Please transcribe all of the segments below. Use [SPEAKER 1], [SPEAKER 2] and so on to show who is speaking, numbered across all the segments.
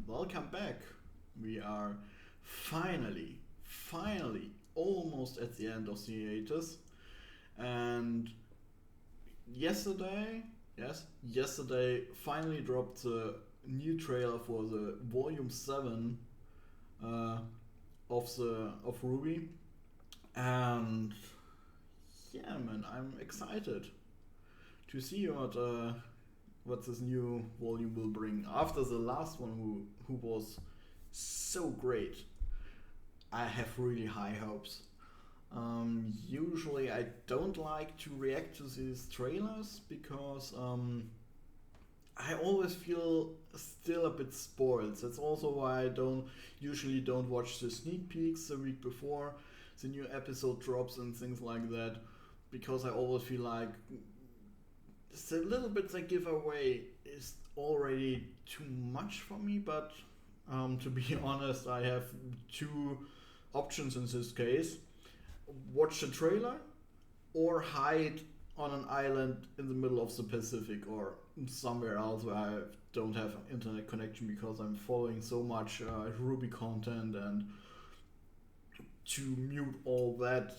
[SPEAKER 1] welcome back. We are finally, almost at the end of the hiatus. And yesterday finally dropped the new trailer for the Volume 7 of RWBY. And yeah, man, I'm excited to see what this new volume will bring. After the last one, who was so great, I have really high hopes. Usually, I don't like to react to these trailers because I always feel still a bit spoiled. That's also why I usually don't watch the sneak peeks the week before the new episode drops and things like that, because I always feel like the little bit they give away is already too much for me. But to be honest, I have two options in this case: watch the trailer or hide on an island in the middle of the Pacific or somewhere else where I don't have internet connection, because I'm following so much RWBY content, and to mute all that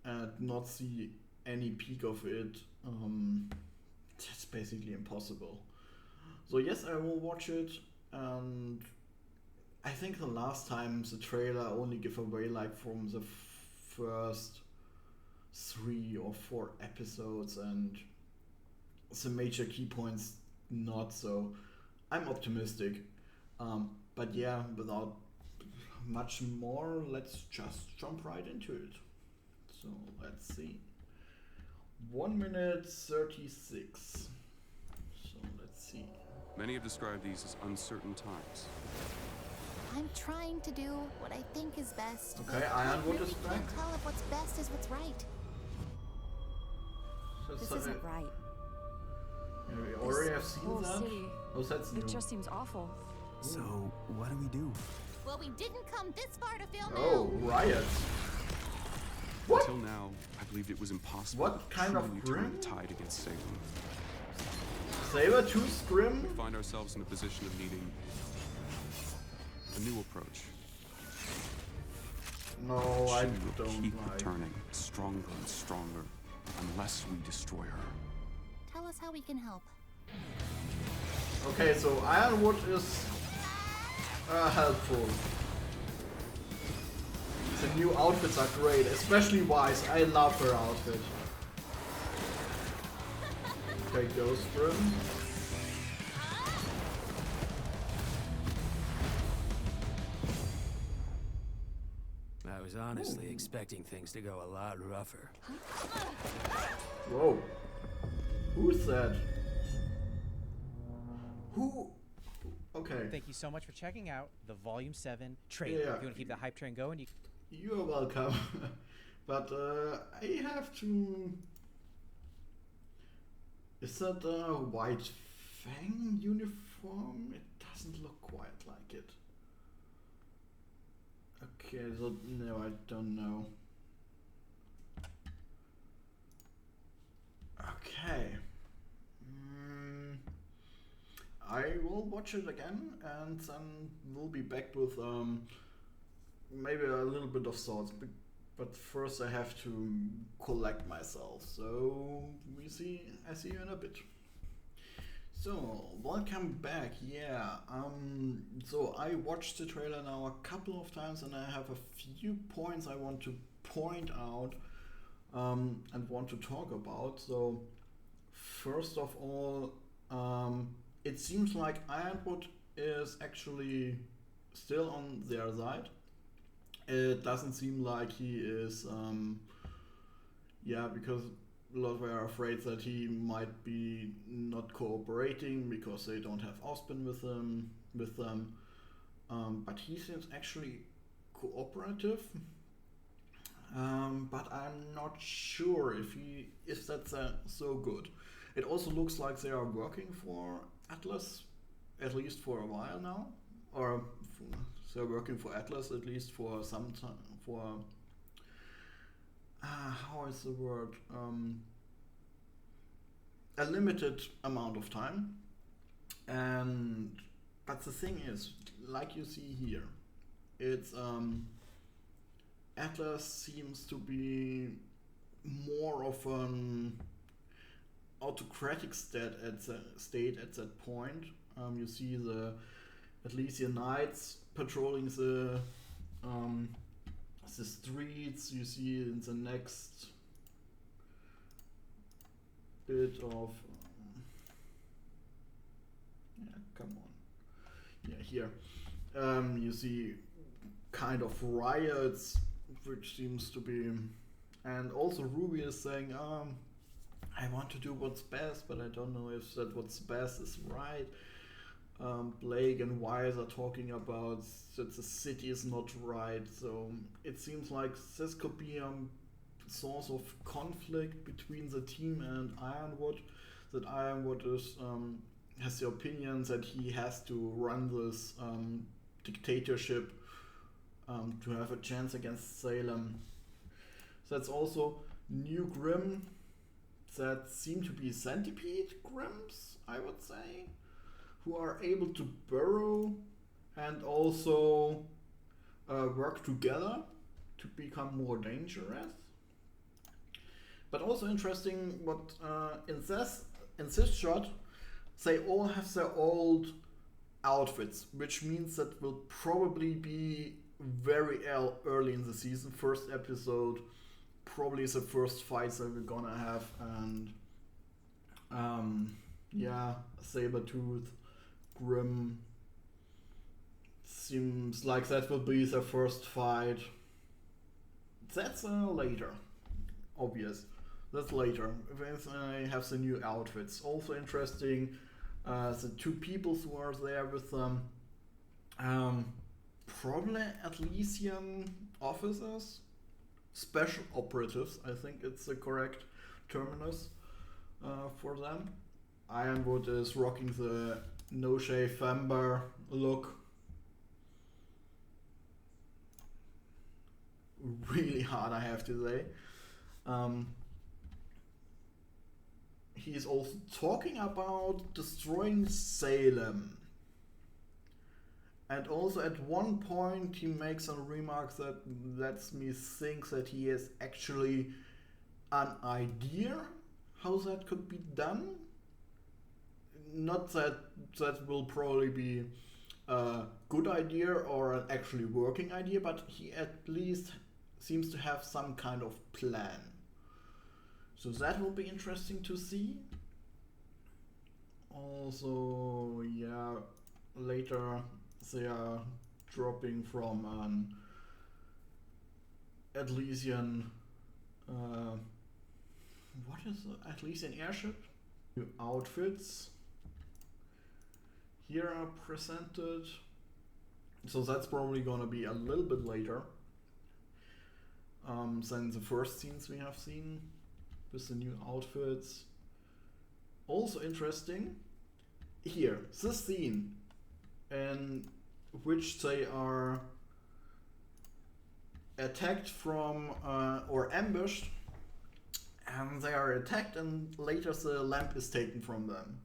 [SPEAKER 1] and not see any peak of it, that's basically impossible. So yes, I will watch it, and I think the last time the trailer only gave away like from the first 3 or 4 episodes, and the major key points not. So I'm optimistic. But yeah, without much more, let's just jump right into it. So let's see. 1 minute 36. So let's see.
[SPEAKER 2] Many have described these as uncertain times.
[SPEAKER 3] I'm trying to do what I think is best.
[SPEAKER 1] Okay, Ironwood is back.
[SPEAKER 3] I can't tell if what's best is what's right.
[SPEAKER 4] This isn't right.
[SPEAKER 1] Yeah, we already have seen that.
[SPEAKER 4] City,
[SPEAKER 1] Oh, that's new.
[SPEAKER 4] it just seems awful.
[SPEAKER 5] So, what do we do?
[SPEAKER 3] Well, we didn't come this far to film
[SPEAKER 1] Oh, riot. What?
[SPEAKER 2] Until now, I believed it was impossible
[SPEAKER 1] What
[SPEAKER 2] to
[SPEAKER 1] kind of
[SPEAKER 2] truly turn
[SPEAKER 1] grim?
[SPEAKER 2] the tide against Salem.
[SPEAKER 1] Saber tooth Grim?
[SPEAKER 2] We find ourselves in a position of needing a new approach.
[SPEAKER 1] No,
[SPEAKER 2] She
[SPEAKER 1] I
[SPEAKER 2] will
[SPEAKER 1] don't
[SPEAKER 2] keep
[SPEAKER 1] like.
[SPEAKER 2] returning stronger and stronger unless we destroy her.
[SPEAKER 3] Tell us how we can help.
[SPEAKER 1] Okay, so Ironwood is helpful. The new outfits are great, especially Wise. I love her outfit. Okay, Ghost Grim.
[SPEAKER 5] I was honestly expecting things to go a lot rougher.
[SPEAKER 1] Whoa. Who's that? Who? Okay.
[SPEAKER 6] Thank you so much for checking out the Volume 7 trailer.
[SPEAKER 1] Yeah.
[SPEAKER 6] If you want to keep the hype train going,
[SPEAKER 1] You're welcome. But I have to... Is that a White Fang uniform? It doesn't look quite like it. Okay, so no, I don't know. Okay. I will watch it again, and then we'll be back with maybe a little bit of thoughts. But first I have to collect myself. So I see you in a bit. So welcome back. Yeah. So I watched the trailer now a couple of times, and I have a few points I want to point out and want to talk about. So first of all, it seems like Ironwood is actually still on their side. It doesn't seem like he is, because a lot were afraid that he might be not cooperating because they don't have Ospen with them. But he seems actually cooperative. But I'm not sure if that's so good. It also looks like they are working for Atlas, at least for a while now, or they're working for Atlas at least for some time. For how is the word? A limited amount of time, But the thing is, like you see here, it's Atlas seems to be more of an autocratic state at that point. You see the Elysian Knights patrolling the streets. You see in the next bit of come on, yeah, here you see kind of riots, which seems to be, and also RWBY is saying, I want to do what's best, but I don't know if that what's best is right. Blake and Wise are talking about that the city is not right, so it seems like this could be a source of conflict between the team and Ironwood. That Ironwood is has the opinion that he has to run this dictatorship to have a chance against Salem. That's also new Grimm that seem to be centipede Grimms, I would say, who are able to burrow and also work together to become more dangerous. But also interesting what in this shot, they all have their old outfits, which means that will probably be very early in the season. First episode, probably is the first fights that we're gonna have, and yeah, Sabretooth, Grimm, seems like that will be the first fight. That's later, obvious. That's later. I have the new outfits. Also interesting, the two people who are there with them, probably Elysian officers, special operatives, I think it's the correct terminus for them. Ironwood is rocking the no-shave Fember look. Really hard, I have to say. He's also talking about destroying Salem. And also at one point he makes a remark that lets me think that he has actually an idea how that could be done. Not that that will probably be a good idea or an actually working idea, but he at least seems to have some kind of plan. So that will be interesting to see. Also, yeah, later they are dropping from an Elysian, what is it? Elysian airship? New outfits here are presented. So that's probably gonna be a little bit later than the first scenes we have seen with the new outfits. Also interesting, here, this scene in which they are attacked from or ambushed, and they are attacked and later the lamp is taken from them.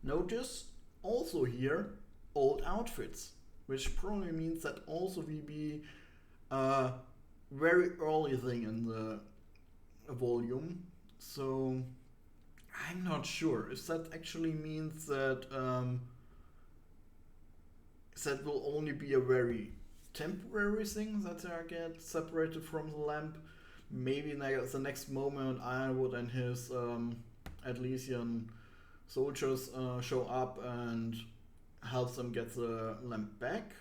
[SPEAKER 1] Notice also here old outfits, which probably means that also will be a very early thing in the volume. So I'm not sure if that actually means that that will only be a very temporary thing that they get separated from the lamp. Maybe the next moment Ironwood and his Elysian soldiers show up and help them get the lamp back.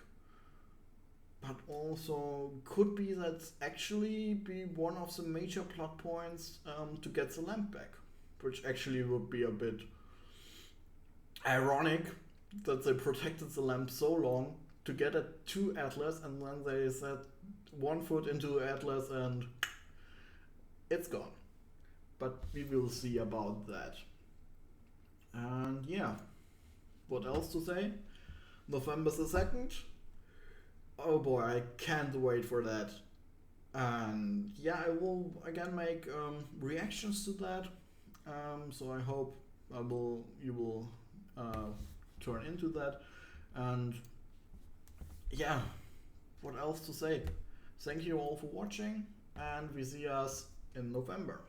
[SPEAKER 1] But also could be that actually be one of the major plot points to get the lamp back, which actually would be a bit ironic that they protected the lamp so long to get it to Atlas, and then they set one foot into Atlas and it's gone. But we will see about that. And yeah, what else to say? November the 2nd. Oh boy, I can't wait for that. And yeah, I will again make reactions to that. So I hope you will turn into that. And yeah, what else to say? Thank you all for watching, and we see us in November.